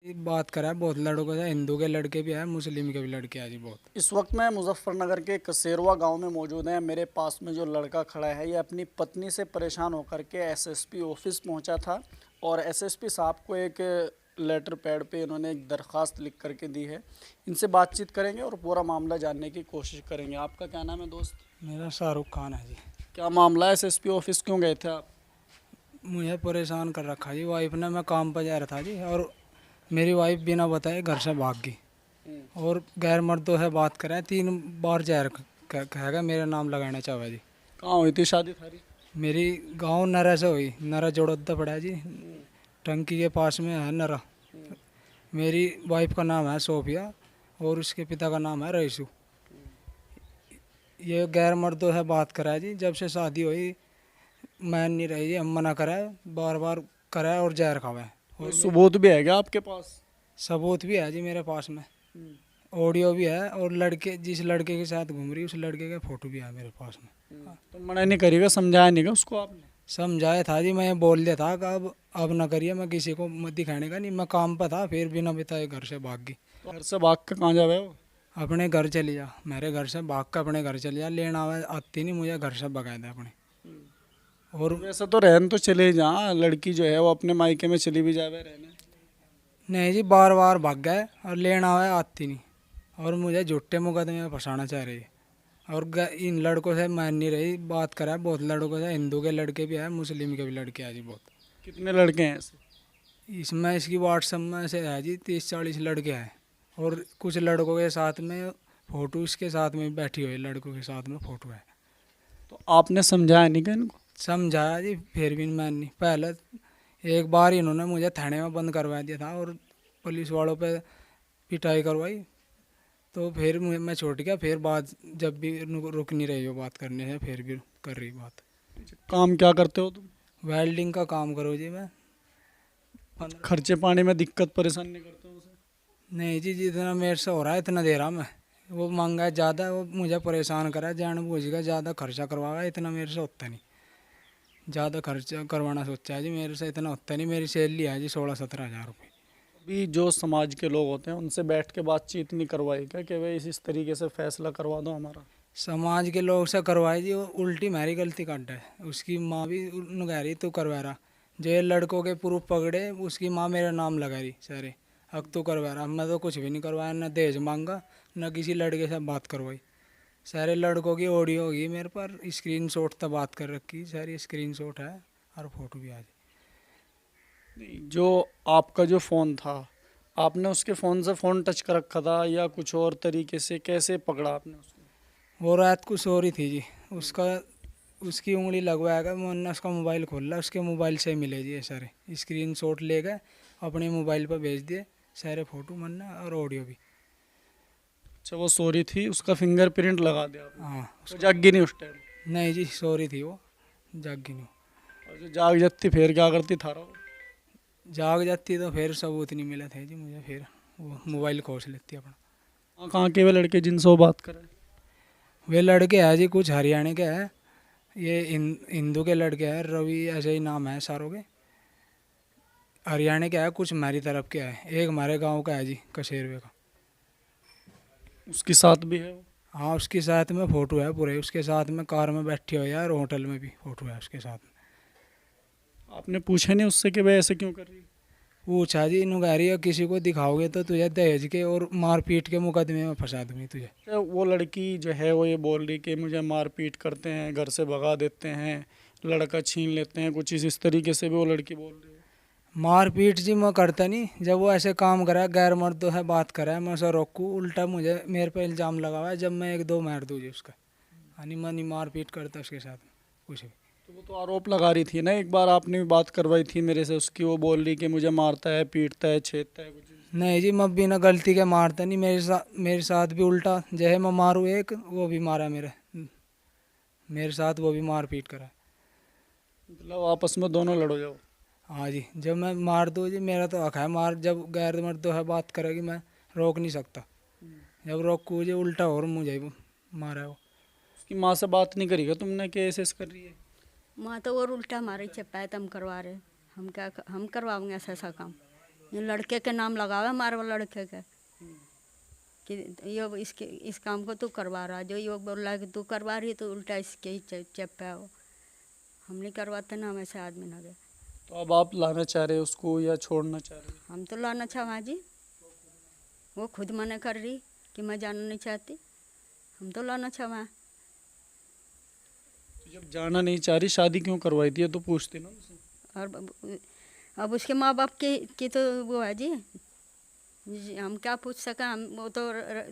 बात करा है बहुत लड़कों से, हिंदू के लड़के भी है, मुस्लिम के भी लड़के हैं जी बहुत। इस वक्त मैं मुजफ्फरनगर के कसेरवा गांव में मौजूद है। मेरे पास में जो लड़का खड़ा है ये अपनी पत्नी से परेशान होकर के एसएसपी ऑफिस पहुंचा था और एसएसपी साहब को एक लेटर पैड पे इन्होंने एक दरख्वास्त लिख करके दी है। इनसे बातचीत करेंगे और पूरा मामला जानने की कोशिश करेंगे। आपका क्या नाम है दोस्त? मेरा शाहरुख खान है जी। क्या मामला है? एसएसपी ऑफिस क्यों गए थे आप? मुझे परेशान कर रखा जी वाइफ ने। मैं काम पर जा रहा था जी और मेरी वाइफ बिना बताए घर से भाग गई और गैर मर्दों से बात करे, 3 बार जहर कहेगा मेरा नाम लगाना चाहे जी। कहाँ हुई थी शादी थारी? मेरी गांव नरा से हुई, नरा जोड़ोदा पड़ा है जी, टंकी के पास में है नरा। मेरी वाइफ का नाम है सोफिया और उसके पिता का नाम है रईसू। ये गैर मर्दों से बात करा है जी, जब से शादी हुई मान नहीं रही जी। हम मना करा है, बार बार करा है और जहर खावा है। कोई सबूत भी है क्या आपके पास? सबूत भी है जी मेरे पास में, ऑडियो भी है और लड़के जिस लड़के के साथ घूम रही उस लड़के के फोटो भी है मेरे पास में। तो मना नहीं करिएगा, समझाया नहीं गा उसको आपने? समझाया था जी, मैं बोल दिया था कि अब ना करिए, मैं किसी को मत दिखाने का नहीं। मैं काम पर था, फिर बिना बताए घर से भाग गई। तो घर से भाग के कहाँ जा रहे हो? अपने घर चली जा, मेरे घर से भाग कर अपने घर चली जा। लेना आती नहीं, मुझे घर से भगाया था अपने। और वैसे तो रहन तो चले जा, लड़की जो है वो अपने मायके में चली भी जावे रहने। नहीं जी, बार बार भाग गए और लेना हुआ आती नहीं और मुझे झूठे मुकदमे में फंसाना चाह रही है। और इन लड़कों से मान नहीं रही, बात करा है बहुत लड़कों से, हिंदू के लड़के भी हैं, मुस्लिम के भी लड़के हैं जी बहुत। कितने लड़के हैं ऐसे? इसमें इसकी व्हाट्सएप में से है जी 30-40 लड़के हैं और कुछ लड़कों के साथ में फ़ोटो, इसके साथ में बैठी हुई लड़कों के साथ में फ़ोटो है। तो आपने समझाया नहीं क्या इनको? समझाया जी, फिर भी मान नहीं। पहले एक बार इन्होंने मुझे थाने में बंद करवा दिया था और पुलिस वालों पे पिटाई करवाई, तो फिर मैं छोड़ गया। फिर बात जब भी रुक नहीं रही हो बात करने से, फिर भी कर रही बात। काम क्या करते हो तुम? वेल्डिंग का काम करो जी मैं। खर्चे पानी में दिक्कत परेशान नहीं करते हो उसे? नहीं जी, जितना मेरे से हो रहा है इतना दे रहा मैं। वो मांगा है ज़्यादा, वो मुझे परेशान करा है, जानबूझ कर ज़्यादा खर्चा करवाया। इतना मेरे से होता नहीं, ज़्यादा खर्चा करवाना सोचा है जी। मेरे से इतना होता नहीं, मेरी सैलरी है जी 16-17 हज़ार रुपये। अभी जो समाज के लोग होते हैं उनसे बैठ के बातचीत नहीं करवाई क्या कि भाई इस तरीके से फैसला करवा दो हमारा? समाज के लोग से करवाए जी, वो उल्टी मेरी गलती काट है। उसकी माँ भी कह रही तू करवा रहा, जो ये लड़कों के प्रूफ पकड़े उसकी माँ मेरा नाम लगा रही सारे, अब तू करवा रहा। मैं तो कुछ भी नहीं करवाया, न दहेज मांगा न किसी लड़के से बात करवाई। सारे लड़कों की ऑडियो होगी मेरे पर, स्क्रीनशॉट तक बात कर रखी, सारी स्क्रीनशॉट है और फोटो भी आज। नहीं, जो आपका जो फ़ोन था आपने उसके फ़ोन से फ़ोन टच कर रखा था या कुछ और तरीके से कैसे पकड़ा आपने उसको? वो रात को सो रही थी जी, उसका उसकी उंगली लगवाएगा, मैंने उसका मोबाइल खोला, उसके मोबाइल से ही मिले जी ये सारे स्क्रीनशॉट ले गए, अपने मोबाइल पर भेज दिए सारे फ़ोटो मन्ना और ऑडियो भी। अच्छा, वो सॉरी थी, उसका फिंगरप्रिंट लगा दिया आपने? हाँ वो जागी नहीं उस टाइम? नहीं जी, सॉरी थी वो, जागी नहीं। और जो जाग जाती फिर क्या करती थारा वो? जाग जाती तो फिर सबूत नहीं मिला था जी मुझे, फिर वो मोबाइल खोज लेती अपना। कहाँ के वे लड़के जिनसे वो बात करे? वे लड़के हैं जी कुछ हरियाणा के हैं, ये हिंदू के लड़के हैं, रवि ऐसे ही नाम है सारों के। हरियाणा के है, कुछ हमारी तरफ के है, एक हमारे गांव का है जी कशेरवे का। उसके साथ भी है वो? हाँ उसके साथ में फ़ोटो है पूरे, उसके साथ में कार में बैठी हुई है और होटल में भी फ़ोटो है उसके साथ में। आपने पूछा नहीं उससे कि भाई ऐसे क्यों कर रही है? पूछा जी, इन्हों कह रही है किसी को दिखाओगे तो तुझे दहेज के और मारपीट के मुकदमे में फंसा दूंगी तुझे। तो वो लड़की जो है वो ये बोल रही कि मुझे मारपीट करते हैं, घर से भगा देते हैं, लड़का छीन लेते हैं, कुछ इस तरीके से भी वो लड़की बोल रही है। मारपीट जी मैं करता नहीं, जब वो ऐसे काम करा है गैर मर्दों से बात करा है मैं उसे रोकूँ, उल्टा मुझे मेरे पे इल्ज़ाम लगा हुआ है, जब मैं 1-2 मार दूँ जी उसका। यानी मैं नहीं मारपीट करता उसके साथ में कुछ भी। तो वो तो आरोप लगा रही थी ना, एक बार आपने भी बात करवाई थी मेरे से उसकी, वो बोल रही कि मुझे मारता है, पीटता है, छेदता है, कुछ नहीं जी, मैं बिना गलती के मारता नहीं, मेरे साथ भी उल्टा जय मैं मारूँ एक, वो भी मारा मेरे साथ, वो भी मारपीट करा। मतलब आपस में दोनों लड़ो जाओ। हाँ जी, जब मैं मार दूँ जी, मेरा तो हक है मार, जब गैर मर्दों है बात करेगी मैं रोक नहीं सकता। जब रोकूँ जी उल्टा और मुझे ही मारा है वो। उसकी माँ से बात नहीं करी क्या तुमने कि ऐसे ऐसे कर रही है? माँ तो और उल्टा हमारे चपाए हम करवा रहे, हम क्या हम करवाओगे ऐसा ऐसा काम? ये लड़के के नाम लगावे हमारे वो लड़के के कि ये इसके इस काम को तू करवा रहा, जो ये बोल रहा है कि तू करवा रही है तो उल्टा इसके ही चेप पे आओ। हम नहीं करवाते ना, हम ऐसे आदमी ना गए। तो अब आप लाना चाह रहे हो उसको या छोड़ना चाह रहे हो? हम तो लाना चाहा जी, वो खुद मना कर रही कि मैं जाना नहीं चाहती। हम तो लाना चाहा। तो जब जाना नहीं चाह रही, शादी क्यों करवाई थी, ये तो पूछते ना उनसे। और अब उसके माँ बाप की तो वो है जी, हम क्या पूछ सकें। हम वो तो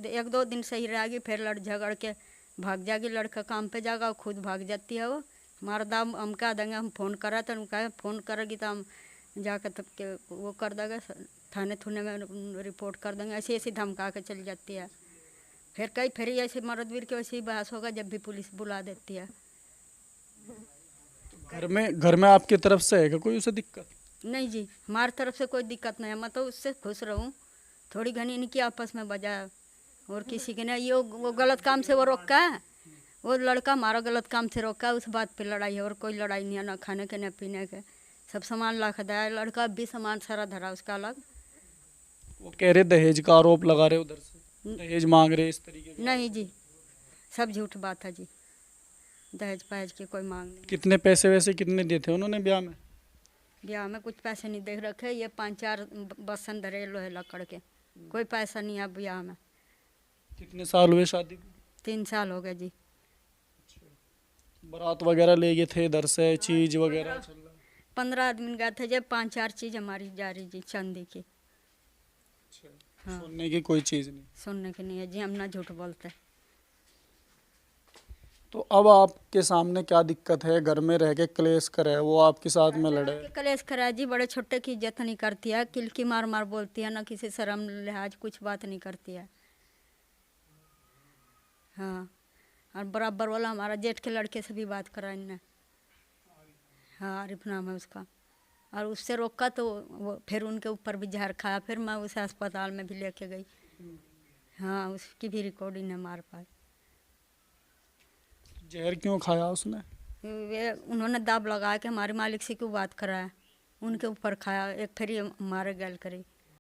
1-2 दिन सही रहेगी, फिर लड़ झगड़ के भाग जाएगी। लड़का काम पे जाएगा, खुद भाग जाती है वो। हमारा दाम हम क्या देंगे, हम फ़ोन करा तो हम कहे फ़ोन करेगी तो हम जाकर तब के वो कर देंगे, थाने थुने में रिपोर्ट कर देंगे। ऐसी ऐसी धमका के चली जाती है। फिर ऐसे मर्द-वीर के वैसे ही बहस होगा जब भी पुलिस बुला देती है। घर में आपकी तरफ से है क्या कोई उसे दिक्कत? नहीं जी, हमारी तरफ से कोई दिक्कत नहीं है। मैं तो उससे खुश रहूँ, थोड़ी घनी इनकी आपस में बजा और किसी के नहीं। ये वो गलत काम से वो रोका है, वो लड़का हमारा गलत काम से रोका है। उस बात पे लड़ाई है, और कोई लड़ाई नहीं है, ना खाने के ना पीने के। सब सामान ला के दिया, लड़का अब भी सामान सारा धरा उसका अलग। वो कह रहे दहेज का आरोप लगा रहे उधर से, दहेज मांग रहे इस तरीके का। नहीं जी, सब झूठ बात है जी, दहेज पहेज की कोई मांग नहीं। कितने पैसे वैसे कितने दिए थे उन्होंने ब्याह में? ब्याह में कुछ पैसे नहीं दे रखे। ये 5-4 बसन धरे लोहे लकड़ के, कोई पैसा नहीं है ब्याह में। कितने साल हुए शादी को? 3 साल हो गए जी। बारात वगैरह ले गए थे इधर से, चीज वगैरह चल रहा? 15 आदमी गए थे, जब 5-4 चीज़ हमारी जा रही जी, चांदी की। हाँ। सुनने की कोई चीज नहीं। सुनने की नहीं है जी, हम ना झूठ बोलते। तो अब आपके सामने क्या दिक्कत है? घर में रह के क्लेश करे, वो आपके साथ में लड़े। कलेश करा जी, बड़े छोटे की इज्जत नहीं करती है, किलकी मार मार बोलती है, ना किसी शर्म लिहाज कुछ बात नहीं करती है। हाँ, और बराबर वाला हमारा जेठ के लड़के से भी बात करा इनने। हाँ, आरिफ नाम है उसका। और उससे रोका तो वो फिर उनके ऊपर भी जहर खाया, फिर मैं उसे अस्पताल में भी लेके गई। हाँ, उसकी भी रिकॉर्डिंग है हमारे पास। जहर क्यों खाया उसने? वे उन्होंने दाब लगा के हमारे मालिक से क्यों बात कराया, उनके ऊपर खाया। एक फिर ये हमारे गैल करी।